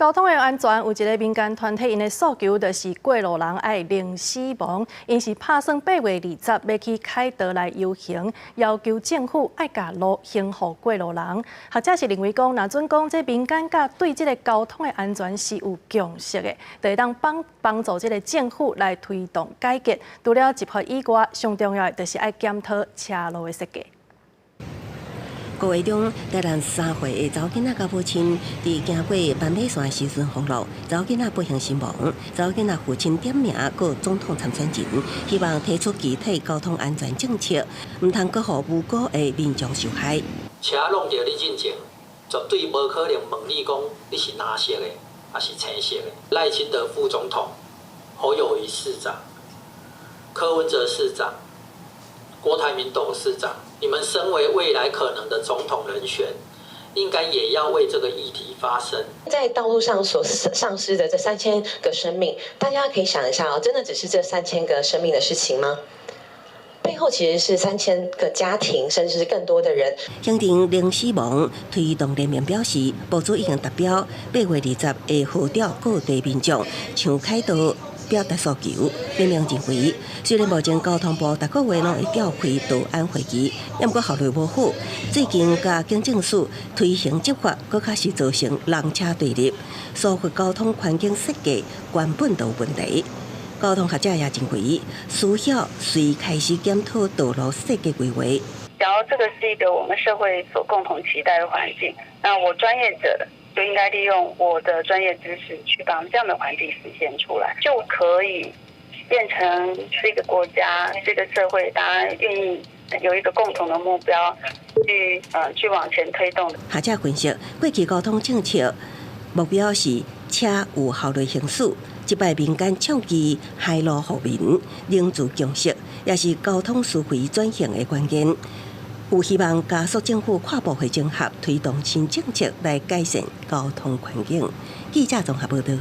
交通的安全有一个民间团体，因的诉求就是过路人爱零死亡。因是打算8月20要去凯道来游行，要求政府爱甲路行互过路人。学者是认为讲，若准讲这民间甲对这个交通的安全是有共识的，就会当帮助这个政府来推动改革。除了执法以外，上重要的就是爱检讨车路的设计。5月中，台南3岁的查某囡仔甲父亲伫行过万里线时阵封路，查某囡仔不幸身亡。查某囡仔父亲点名过总统参选前，希望提出具体交通安全政策，唔通搁互无辜的民众受害。车弄到你进前，绝对无可能问你讲你是蓝色的还是青色的。赖清德副总统、侯友宜市长、柯文哲市长、郭台铭董事长。你们身为未来可能的总统人选，应该也要为这个议题发声。在道路上所丧失的这3000个生命，大家可以想一下哦，真的只是这3000个生命的事情吗？背后其实是3000个家庭，甚至是更多的人。乡镇零死亡推动联盟表示，部署已经达标，8月20会号召各地民众上凯道表达诉求。联盟认为，虽然目前交通部逐个月拢会召开道安会议，不过效率无好。最近甲警政署推行执法，搁较是造成人车对立，疏忽交通环境设计根本就有问题。交通学者也认为，需要随开始检讨道路设计规划。然后这个是一个我们社会所共同期待的环境，那我专业者就应该利用我的专业知识去把这样的环境实现出来，就可以变成这个国家、这个社会，大家愿意有一个共同的目标，去往前推动的。学者分析，过去交通政策目标是车有效率行驶，即摆民间倡议开路互民，凝聚共识，也是交通思维转型的关键。有希望加速政府跨部会整合，推动新政策来改善交通环境。记者综合报道。